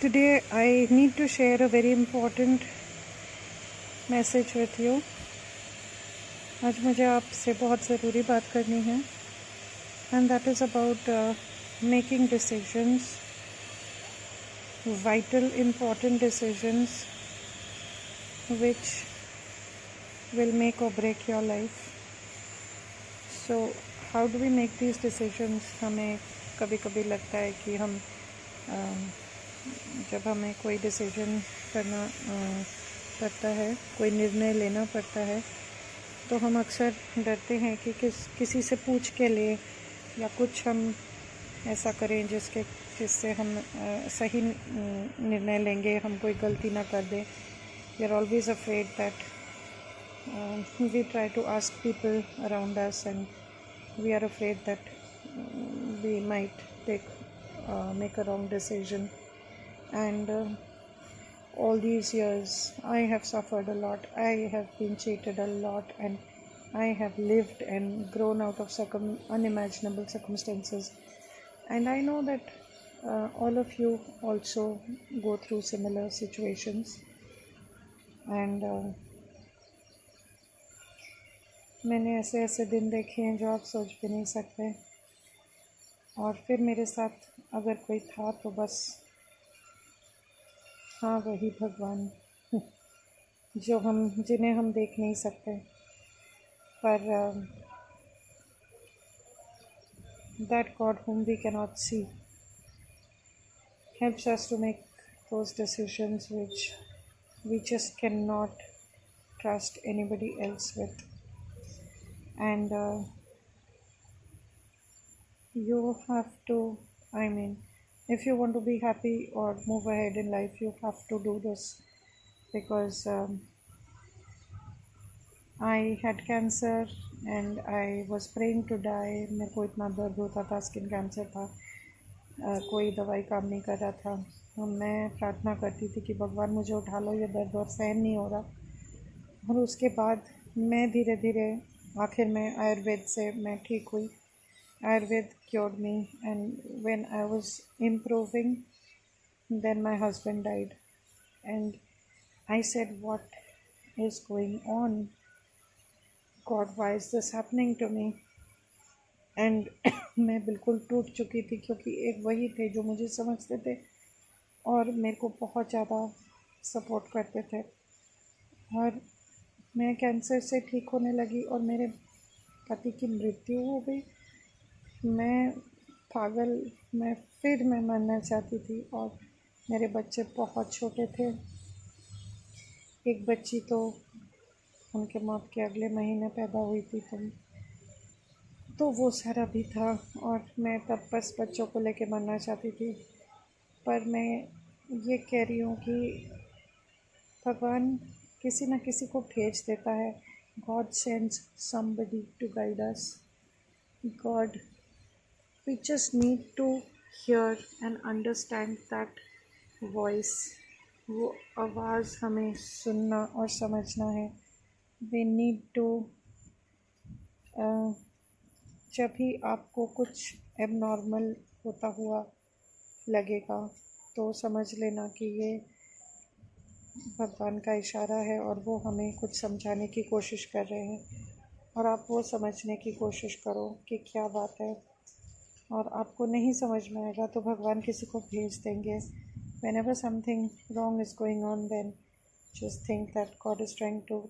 Today I need to share a very important message with you. आज मुझे आपसे बहुत ज़रूरी बात करनी है and that is about making decisions, vital important decisions which will make or break your life. So how do we make these decisions? हमें कभी कभी लगता है कि हम जब हमें कोई डिसीजन करना पड़ता है, कोई निर्णय लेना पड़ता है, तो हम अक्सर डरते हैं कि किसी से पूछ के लें या कुछ हम ऐसा करें जिससे हम सही निर्णय लेंगे, हम कोई गलती ना कर दें. We are always afraid that we try to ask people around us and we are afraid that we might make a wrong decision. And all these years I have suffered a lot, I have been cheated a lot, and I have lived and grown out of unimaginable circumstances, and I know that all of you also go through similar situations. And मैंने ऐसे ऐसे दिन देखे हैं जो आप सोच भी नहीं सकते. और फिर मेरे साथ अगर कोई था तो बस हाँ, वही भगवान जिन्हें हम देख नहीं सकते, पर that God whom we cannot see helps us to make those decisions which we just cannot trust anybody else with. And you have to, if you want to be happy or move ahead in life, you have to do this, because I had cancer and I was praying to die. मेरे को इतना दर्द होता था, skin cancer था, कोई दवाई काम नहीं कर रहा था. मैं प्रार्थना करती थी कि भगवान मुझे उठा लो, ये दर्द और सहन नहीं हो रहा. और उसके बाद मैं धीरे धीरे आखिर में आयुर्वेद से मैं ठीक हुई. Ayurveda cured me, and when I was improving, then my husband died. And I said, what is going on? God, why is this happening to me? And मैं बिल्कुल टूट चुकी थी, क्योंकि एक वही थे जो मुझे समझते थे और मेरे को बहुत ज़्यादा सपोर्ट करते थे. और मैं कैंसर से ठीक होने लगी और मेरे पति की मृत्यु हो गई. मैं पागल, मैं मरना चाहती थी. और मेरे बच्चे बहुत छोटे थे. एक बच्ची तो उनके मौत के अगले महीने पैदा हुई थी, तो वो सारा भी था. और मैं तब बस बच्चों को लेके मरना चाहती थी. पर मैं ये कह रही हूँ कि भगवान किसी न किसी को भेज देता है. God sends somebody to guide us. God, we just need to hear and understand that voice. वो आवाज़ हमें सुनना और समझना है. We need to जब भी आपको कुछ एबनॉर्मल होता हुआ लगेगा तो समझ लेना कि ये भगवान का इशारा है और वो हमें कुछ समझाने की कोशिश कर रहे हैं. और आप वो समझने की कोशिश करो कि क्या बात है. और आपको नहीं समझ में आएगा तो भगवान किसी को भेज देंगे. Whenever something wrong is going on, then just think that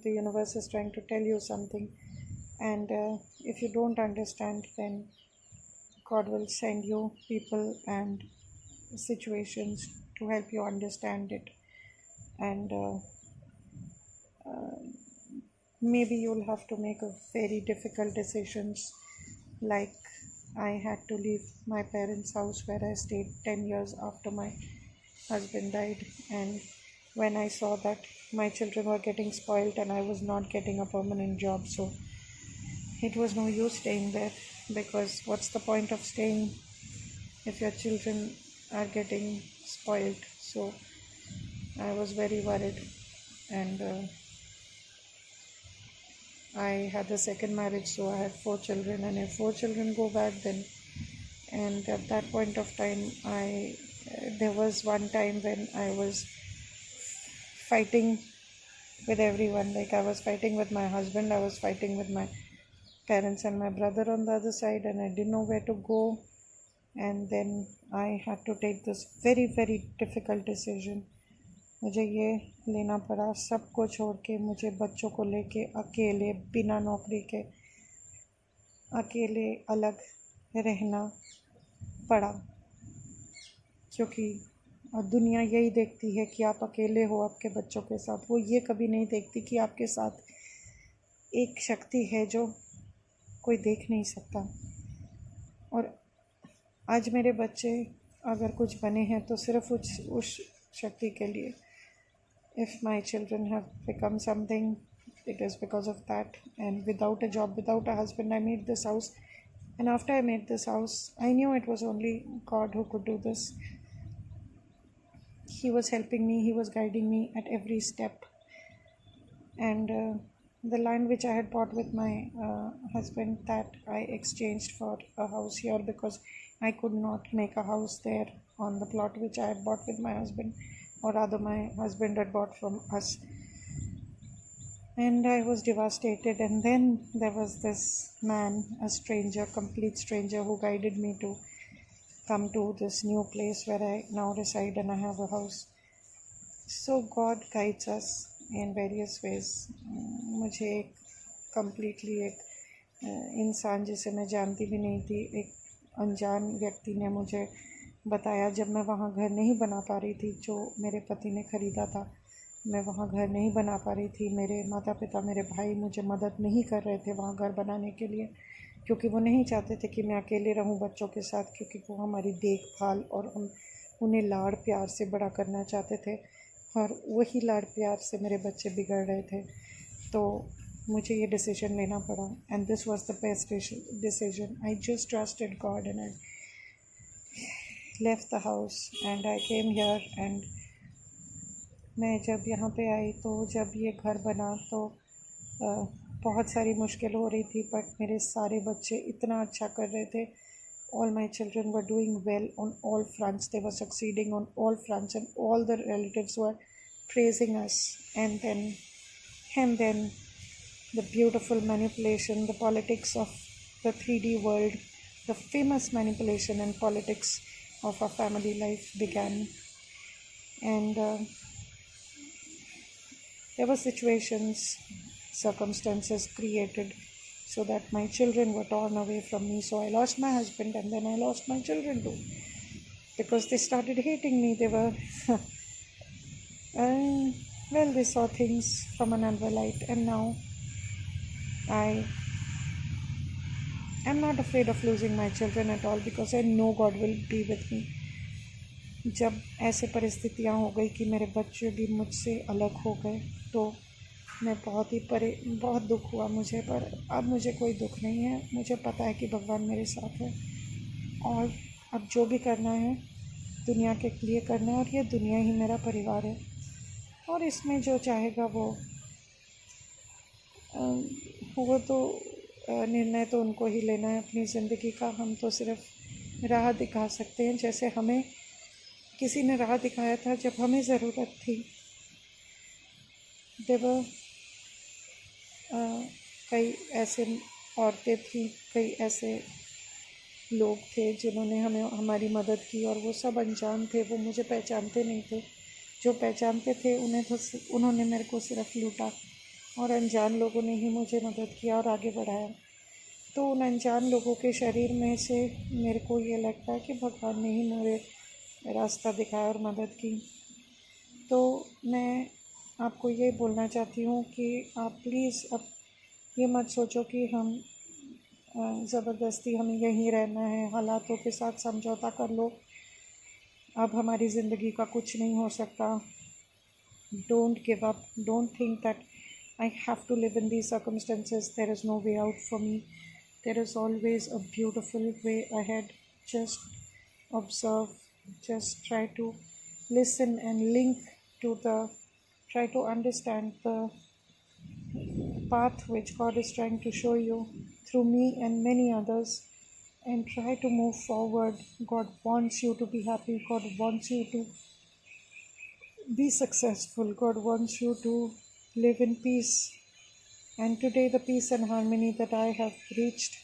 the universe is trying to tell you something. And if you don't understand, then God will send you people and situations to help you understand it. And maybe you'll have to make a very difficult decisions, like I had to leave my parents' house where I stayed 10 years after my husband died. And when I saw that my children were getting spoiled and I was not getting a permanent job, so it was no use staying there, because what's the point of staying if your children are getting spoiled? So I was very worried. And I had a second marriage, so I had 4 children, and if 4 children go bad, then, and at that point of time I There was one time when I was fighting with everyone. Like, I was fighting with my husband, I was fighting with my parents and my brother on the other side, and I didn't know where to go. And then I had to take this very very difficult decision. मुझे ये लेना पड़ा, सबको छोड़ के मुझे बच्चों को लेके अकेले बिना नौकरी के अकेले अलग रहना पड़ा, क्योंकि दुनिया यही देखती है कि आप अकेले हो आपके बच्चों के साथ। वो ये कभी नहीं देखती कि आपके साथ एक शक्ति है जो कोई देख नहीं सकता। और आज मेरे बच्चे अगर कुछ बने हैं तो सिर्फ उस शक्ति के लिए। If my children have become something, it is because of that. And without a job, without a husband, I made this house. And after I made this house, I knew it was only God who could do this. He was helping me, He was guiding me at every step. And the land which I had bought with my husband, that I exchanged for a house here, because I could not make a house there on the plot which I had bought with my husband, or rather my husband had bought from us. And I was devastated. And then there was this man, a stranger, complete stranger, who guided me to come to this new place where I now reside and I have a house. So God guides us in various ways. मुझे एक completely एक इंसान जिसे मैं जानती भी नहीं थी, एक अनजान व्यक्ति ने मुझे बताया, जब मैं वहाँ घर नहीं बना पा रही थी जो मेरे पति ने ख़रीदा था। मैं वहाँ घर नहीं बना पा रही थी, मेरे माता पिता, मेरे भाई मुझे मदद नहीं कर रहे थे वहाँ घर बनाने के लिए, क्योंकि वो नहीं चाहते थे कि मैं अकेले रहूँ बच्चों के साथ, क्योंकि वो हमारी देखभाल और हम उन्हें लाड़ प्यार से बड़ा करना चाहते थे, और वही लाड़ प्यार से मेरे बच्चे बिगड़ रहे थे। तो मुझे ये डिसीजन लेना पड़ा, and this was the best decision. I just trusted God and I left the house and I came here. And मैं जब यहाँ पे आई तो जब ये घर बना तो बहुत सारी मुश्किल हो रही थी, बट मेरे सारे बच्चे इतना अच्छा कर रहे थे। All my children were doing well on all fronts. They were succeeding on all fronts, and all the relatives were praising us. And then the beautiful manipulation, the politics of the 3D world, the famous manipulation and politics of our family life began. And there were situations, circumstances created so that my children were torn away from me. So I lost my husband, and then I lost my children too, because they started hating me. They were well, they saw things from another light, and now I am not afraid of losing my children at all, because I know God will be with me. जब ऐसे परिस्थितियाँ हो गई कि मेरे बच्चे भी मुझसे अलग हो गए, तो मैं बहुत दुख हुआ मुझे, पर अब मुझे कोई दुख नहीं है। मुझे पता है कि भगवान मेरे साथ है, और अब जो भी करना है दुनिया के लिए करना है, और ये दुनिया ही मेरा परिवार है, और इसमें जो चाहेगा वो तो निर्णय तो उनको ही लेना है अपनी ज़िंदगी का। हम तो सिर्फ राह दिखा सकते हैं, जैसे हमें किसी ने राह दिखाया था जब हमें ज़रूरत थी। देवर कई ऐसे औरतें थी, कई ऐसे लोग थे जिन्होंने हमारी मदद की, और वो सब अनजान थे, वो मुझे पहचानते नहीं थे। जो पहचानते थे उन्होंने मेरे को सिर्फ लूटा, और अनजान लोगों ने ही मुझे मदद किया और आगे बढ़ाया। तो उन अनजान लोगों के शरीर में से मेरे को ये लगता है कि भगवान ने ही मुझे रास्ता दिखाया और मदद की। तो मैं आपको ये बोलना चाहती हूँ कि आप प्लीज़ अब ये मत सोचो कि हम ज़बरदस्ती हमें यहीं रहना है, हालातों के साथ समझौता कर लो, अब हमारी ज़िंदगी का कुछ नहीं हो सकता। Don't give up. Don't think that I have to live in these circumstances. There is no way out for me. There is always a beautiful way ahead. Just observe. Just try to listen and try to understand the path which God is trying to show you through me and many others. and try to move forward. God wants you to be happy. God wants you to be successful. God wants you to live in peace. And today, the peace and harmony that I have reached,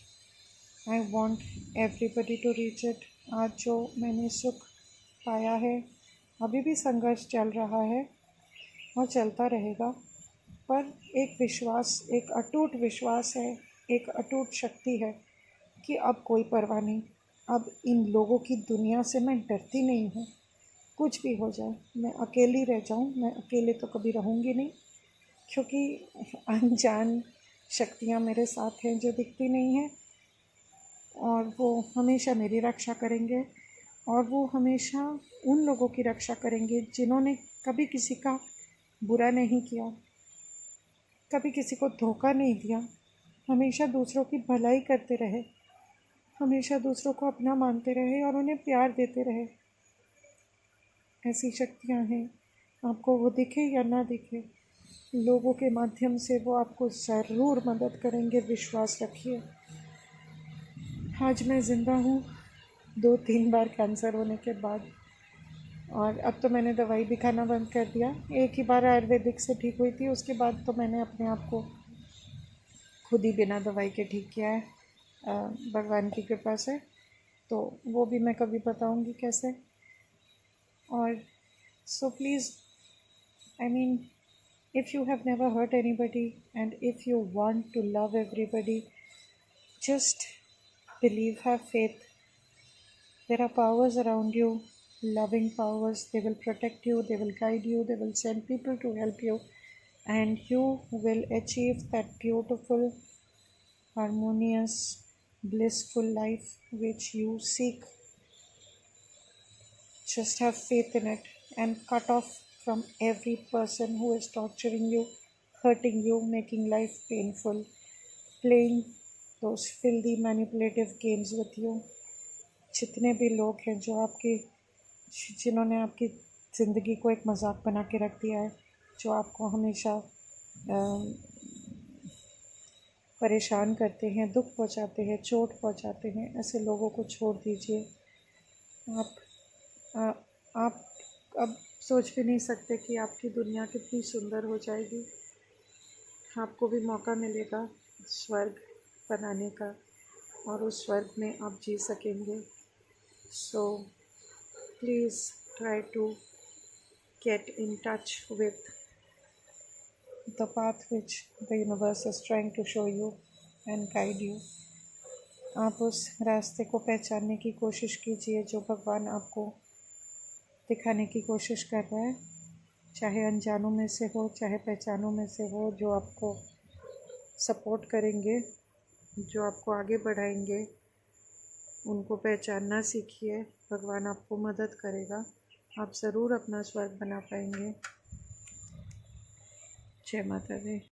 I want everybody to reach it. आज जो मैंने सुख पाया है, अभी भी संघर्ष चल रहा है और चलता रहेगा, पर एक विश्वास, एक अटूट विश्वास है, एक अटूट शक्ति है कि अब कोई परवाह नहीं। अब इन लोगों की दुनिया से मैं डरती नहीं हूँ। कुछ भी हो जाए, मैं अकेली रह जाऊँ, मैं अकेले तो कभी रहूँगी नहीं, क्योंकि अनजान शक्तियाँ मेरे साथ हैं जो दिखती नहीं हैं, और वो हमेशा मेरी रक्षा करेंगे, और वो हमेशा उन लोगों की रक्षा करेंगे जिन्होंने कभी किसी का बुरा नहीं किया, कभी किसी को धोखा नहीं दिया, हमेशा दूसरों की भलाई करते रहे, हमेशा दूसरों को अपना मानते रहे और उन्हें प्यार देते रहे। ऐसी शक्तियाँ हैं, आपको वो दिखे या ना दिखे, लोगों के माध्यम से वो आपको ज़रूर मदद करेंगे, विश्वास रखिए। आज मैं ज़िंदा हूँ 2-3 बार कैंसर होने के बाद, और अब तो मैंने दवाई भी खाना बंद कर दिया। एक ही बार आयुर्वेदिक से ठीक हुई थी, उसके बाद तो मैंने अपने आप को खुद ही बिना दवाई के ठीक किया है, भगवान की कृपा से। तो वो भी मैं कभी बताऊंगी कैसे। और so please, I mean, if you have never hurt anybody and if you want to love everybody, just believe, have faith. There are powers around you, loving powers. They will protect you, they will guide you, they will send people to help you, and you will achieve that beautiful, harmonious, blissful life which you seek. Just have faith in it and cut off from every person who is torturing you, hurting you, making life painful, playing those filthy manipulative games with you. जितने भी लोग हैं जिन्होंने आपकी ज़िंदगी को एक मजाक बना के रख दिया है, जो आपको हमेशा परेशान करते हैं, दुख पहुंचाते हैं, चोट पहुंचाते हैं, ऐसे लोगों को छोड़ दीजिए। आप अब सोच भी नहीं सकते कि आपकी दुनिया कितनी सुंदर हो जाएगी। आपको भी मौका मिलेगा स्वर्ग बनाने का, और उस स्वर्ग में आप जी सकेंगे। So please try to get in touch with the path which the universe is trying to show you and guide you. आप उस रास्ते को पहचानने की कोशिश कीजिए जो भगवान आपको दिखाने की कोशिश कर रहा है, चाहे अनजानों में से हो, चाहे पहचानों में से हो, जो आपको सपोर्ट करेंगे, जो आपको आगे बढ़ाएंगे, उनको पहचानना सीखिए। भगवान आपको मदद करेगा, आप ज़रूर अपना स्वर्ग बना पाएंगे। जय माता दी।